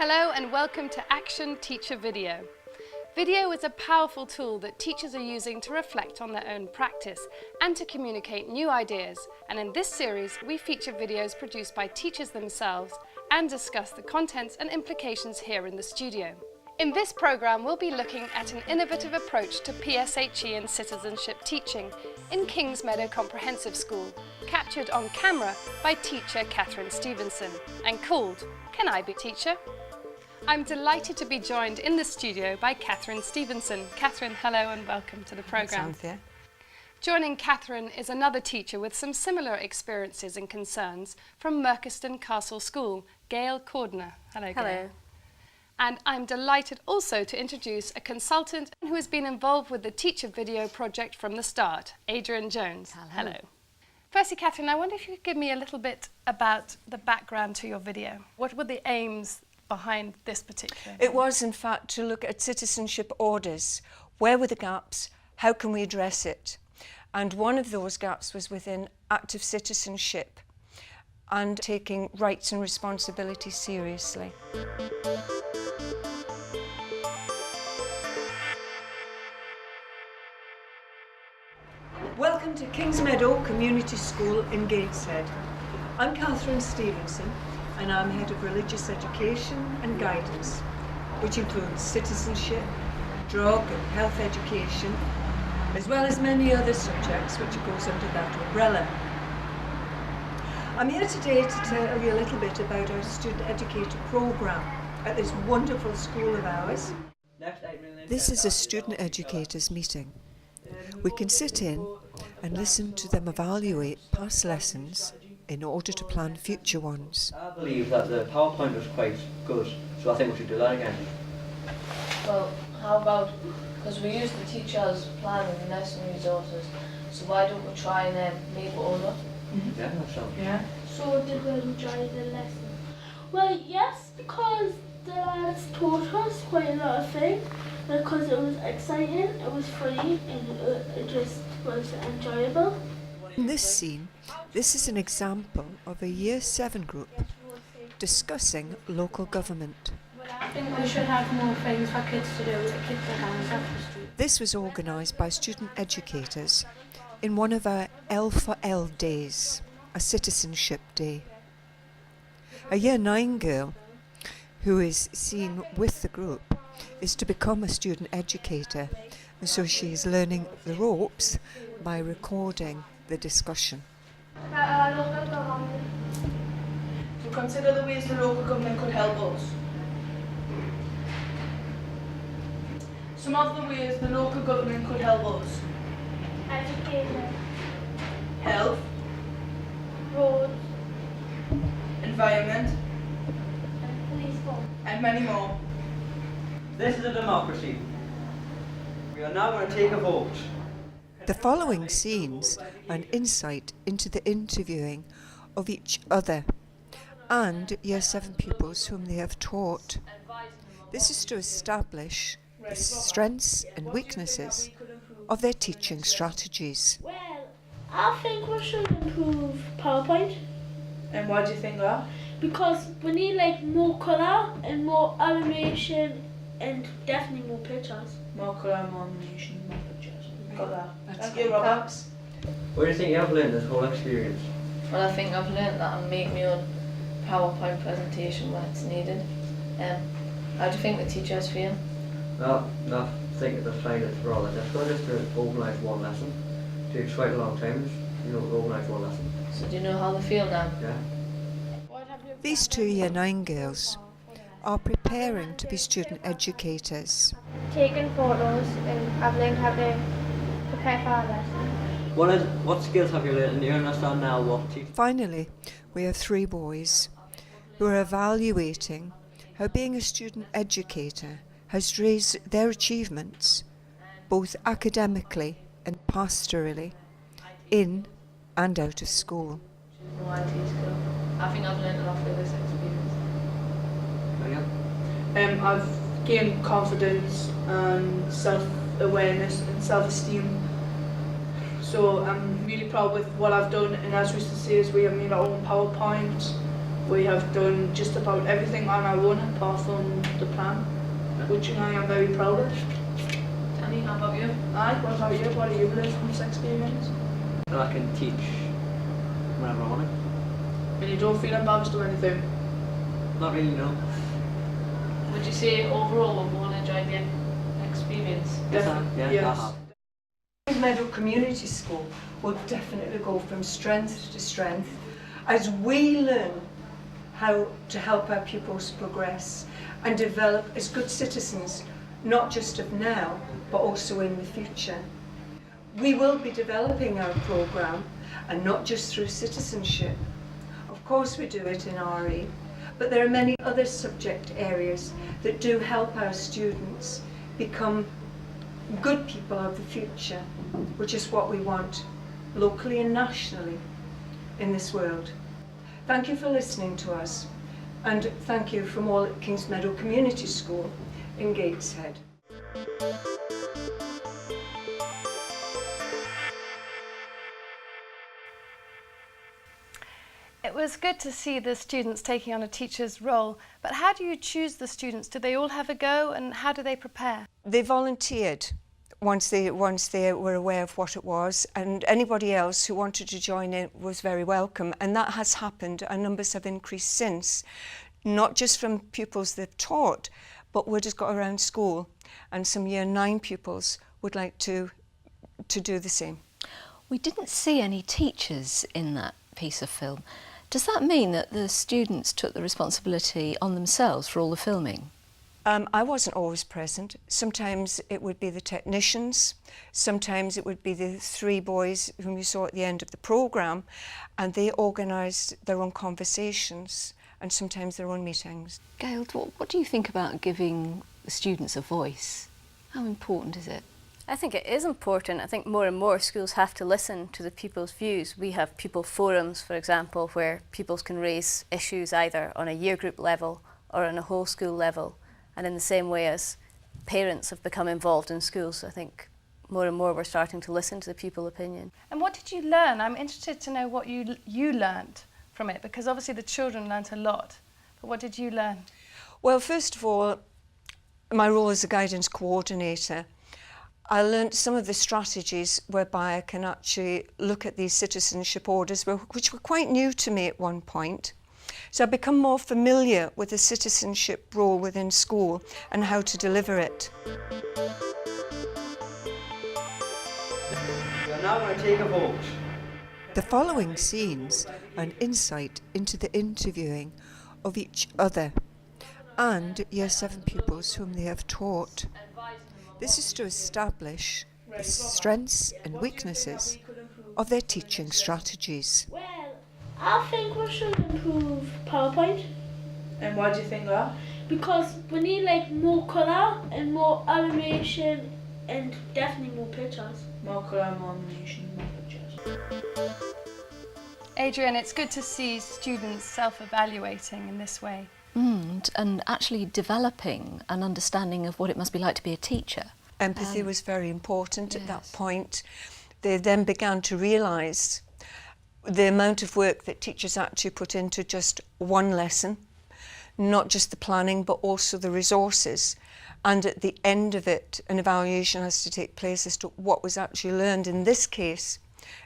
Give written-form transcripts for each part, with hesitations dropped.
Hello and welcome to Action Teacher Video. Video is a powerful tool that teachers are using to reflect on their own practice and to communicate new ideas. And in this series, we feature videos produced by teachers themselves and discuss the contents and implications here in the studio. In this programme, we'll be looking at an innovative approach to PSHE and citizenship teaching in Kingsmeadow Comprehensive School, captured on camera by teacher Xanthe Stevenson and called Can I Be Teacher? I'm delighted to be joined in the studio by Xanthe Stevenson. Xanthe, hello and welcome to the programme. Joining Xanthe is another teacher with some similar experiences and concerns from Merchiston Castle School, Gayle Cordiner. Hello, Gayle. Hello. And I'm delighted also to introduce a consultant who has been involved with the Teacher Video project from the start, Adrienne Jones. Hello. Firstly, Xanthe, I wonder if you could give me a little bit about the background to your video. What were the aims behind this particular? It was, in fact, to look at citizenship orders. Where were the gaps? How can we address it? And one of those gaps was within active citizenship and taking rights and responsibilities seriously. Welcome to Kingsmeadow Community School in Gateshead. I'm Xanthe Stevenson and I'm Head of Religious Education and Guidance, which includes citizenship, drug and health education, as well as many other subjects which goes under that umbrella. I'm here today to tell you a little bit about our Student Educator programme at this wonderful school of ours. This is a student educators meeting. We can sit in and listen to them evaluate past lessons in order to plan future ones. I believe that the PowerPoint was quite good, so I think we should do that again. Well, how about, because we use the teachers' planning and lesson resources, so why don't we try and make it over? Yeah, that sounds good. Yeah. So did we enjoy the lesson? Well, yes, because the lads taught us quite a lot of things, because it was exciting, it was funny, and it just was enjoyable. In this scene, this is an example of a Year 7 group discussing local government. I think we should have more things for kids to do to keep their hands off the street. This was organised by student educators in one of our L for L days, a citizenship day. A Year 9 girl who is seen with the group is to become a student educator, and so she is learning the ropes by recording the discussion. To consider the ways the local government could help us. Some of the ways the local government could help us. Education, Health, roads, environment, and police force. and many more. This is a democracy. We are now going to take a vote. The following scenes are an insight into the interviewing of each other and Year 7 pupils whom they have taught. This is to establish the strengths and weaknesses of their teaching strategies. Well, I think we should improve PowerPoint And why do you think that? because we need like more colour and more animation and definitely more pictures. More colour, more animation, more pictures. Got that. Thank you, Robert. What do you think you have learned this whole experience? Well, I think I've learnt that I make my own PowerPoint presentation when it's needed. How do you think the teachers feel? Well, I think the find it's rather difficult just to organise one lesson. It takes quite a long time, to organise one lesson. So do you know how they feel now? Yeah. These two Year 9 girls are preparing to be student educators. Taking photos and I've learned how to prepare for our lesson. What skills have you learned, and do you understand now what teaching? Finally, we have 3 boys who are evaluating how being a student educator has raised their achievements, both academically and pastorally, in and out of school. No IT skill. I think I've learnt a lot through this experience. Yeah. I've gained confidence and self-awareness and self-esteem. So I'm really proud with what I've done, and as we used to say, is we have made our own PowerPoint We have done just about everything on our own apart from the plan, which I am very proud of. Danny, how about you? Aye, what about you? What have you learned from this experience? And I can teach whenever I want to. And you don't feel embarrassed or anything? Not really, no. Would you say overall we've all enjoyed the experience? Yeah, Yes. I have. Kingsmeadow Community School will definitely go from strength to strength as we learn how to help our pupils progress and develop as good citizens, not just of now, but also in the future. We will be developing our programme, and not just through citizenship. Of course we do it in RE, but there are many other subject areas that do help our students become good people of the future, which is what we want locally and nationally in this world. Thank you for listening to us, and thank you from all at Kingsmeadow Community School in Gateshead. It was good to see the students taking on a teacher's role, but how do you choose the students? Do they all have a go, and how do they prepare? They volunteered once they were aware of what it was, and anybody else who wanted to join in was very welcome, and that has happened. Our numbers have increased since, not just from pupils they've taught, but word has got around school, and some Year 9 pupils would like to do the same. We didn't see any teachers in that piece of film. Does that mean that the students took the responsibility on themselves for all the filming? I wasn't always present. Sometimes it would be the technicians, sometimes it would be the 3 boys whom you saw at the end of the programme, and they organised their own conversations and sometimes their own meetings. Gayle, what do you think about giving the students a voice? How important is it? I think it is important. I think more and more schools have to listen to the pupils' views. We have pupil forums, for example, where pupils can raise issues either on a year group level or on a whole school level. And in the same way as parents have become involved in schools, I think more and more we're starting to listen to the pupil opinion. And what did you learn? I'm interested to know what you learned from it, because obviously the children learnt a lot. But what did you learn? Well, first of all, my role as a guidance coordinator, I learnt some of the strategies whereby I can actually look at these citizenship orders, which were quite new to me at one point. So I've become more familiar with the citizenship role within school and how to deliver it. We're now going to take a vote. The following scenes are an insight into the interviewing of each other and Year 7 pupils whom they have taught. This is to establish the strengths and weaknesses of their teaching strategies. Well, I think we should improve PowerPoint. And why do you think that? Because we need like more colour and more animation and definitely more pictures. More colour, more animation, more pictures. Adrienne, it's good to see students self-evaluating in this way. And actually developing an understanding of what it must be like to be a teacher. Empathy was very important at that point. They then began to realise the amount of work that teachers actually put into just one lesson, not just the planning but also the resources, and at the end of it an evaluation has to take place as to what was actually learned. In this case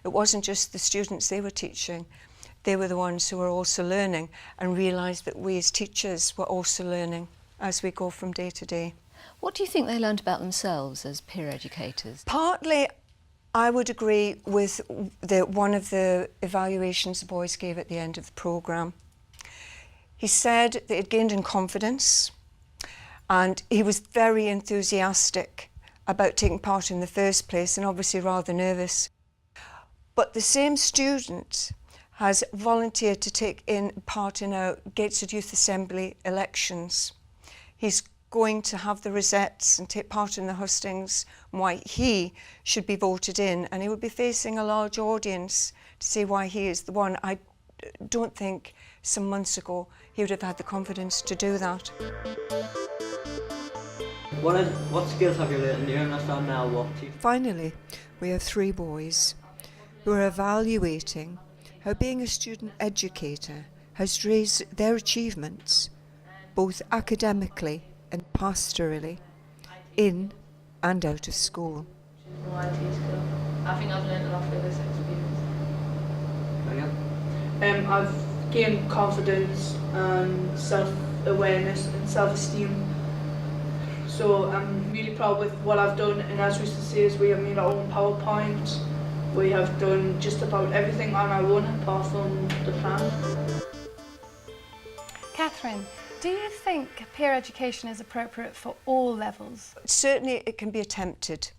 it wasn't just the students they were teaching, they were the ones who were also learning, and realised that we as teachers were also learning as we go from day to day. What do you think they learned about themselves as peer educators? Partly I would agree with one of the evaluations the boys gave at the end of the programme. He said that he'd gained in confidence and he was very enthusiastic about taking part in the first place, and obviously rather nervous. But the same student has volunteered to take part in our Gateshead Youth Assembly elections. He's going to have the rosettes and take part in the hustings, why he should be voted in, and he will be facing a large audience to see why he is the one. I don't think some months ago he would have had the confidence to do that. What skills have you learned, and do you understand now what teaching? Finally, we have 3 boys who are evaluating how being a student educator has raised their achievements, both academically and pastorally, in and out of school. No IT skill. I think I've learned a lot through this experience. I've gained confidence and self-awareness and self-esteem. So I'm really proud with what I've done, and as we used to say, is we have made our own PowerPoint. We have done just about everything on our own apart from the plan. Catherine, do you think peer education is appropriate for all levels? Certainly it can be attempted.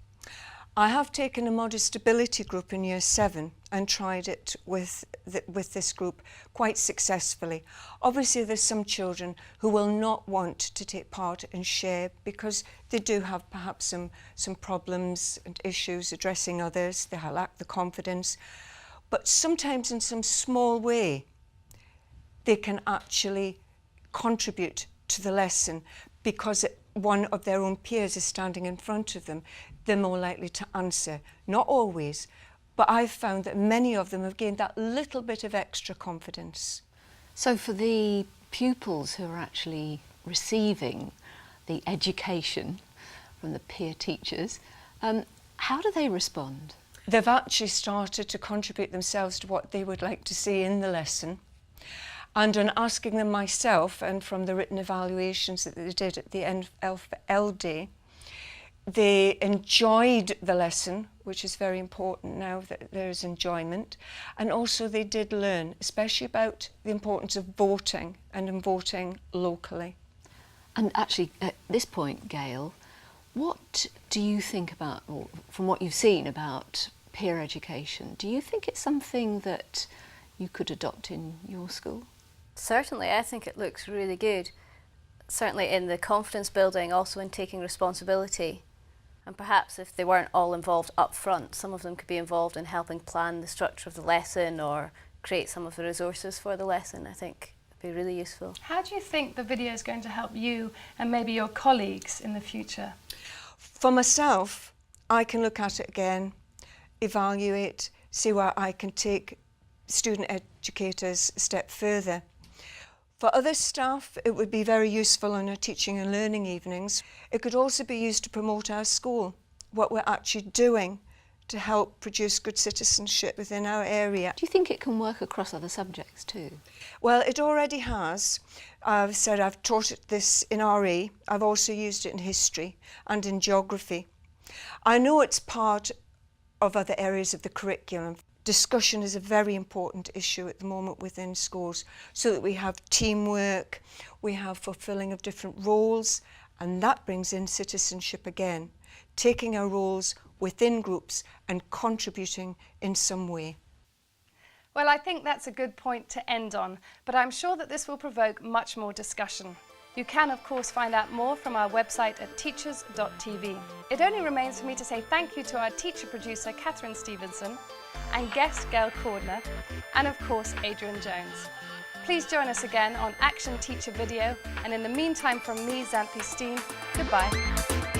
I have taken a modest ability group in Year 7 and tried it with this group quite successfully. Obviously there's some children who will not want to take part and share because they do have perhaps some problems and issues addressing others, they lack the confidence. But sometimes in some small way they can actually contribute to the lesson because one of their own peers is standing in front of them. They're more likely to answer. Not always, but I've found that many of them have gained that little bit of extra confidence. So for the pupils who are actually receiving the education from the peer teachers, how do they respond? They've actually started to contribute themselves to what they would like to see in the lesson. And on asking them myself, and from the written evaluations that they did at the end of LD, they enjoyed the lesson, which is very important now that there is enjoyment. And also they did learn, especially about the importance of voting and in voting locally. And actually, at this point, Gayle, what do you think about, or from what you've seen about peer education, do you think it's something that you could adopt in your school? Certainly, I think it looks really good. Certainly in the confidence building, also in taking responsibility. And perhaps if they weren't all involved up front, some of them could be involved in helping plan the structure of the lesson or create some of the resources for the lesson. I think it'd be really useful. How do you think the video is going to help you and maybe your colleagues in the future? For myself, I can look at it again, evaluate, see where I can take student educators a step further. For other staff, it would be very useful on our teaching and learning evenings. It could also be used to promote our school, what we're actually doing to help produce good citizenship within our area. Do you think it can work across other subjects too? Well, it already has. I've said I've taught it this in RE. I've also used it in history and in geography. I know it's part of other areas of the curriculum. Discussion is a very important issue at the moment within schools, so that we have teamwork, we have fulfilling of different roles, and that brings in citizenship again, taking our roles within groups and contributing in some way. Well, I think that's a good point to end on, but I'm sure that this will provoke much more discussion. You can, of course, find out more from our website at teachers.tv. It only remains for me to say thank you to our teacher producer, Catherine Stevenson, and guest Gayle Cordiner, and of course, Adrienne Jones. Please join us again on Action Teacher Video, and in the meantime from me, Xanthe Steen, goodbye.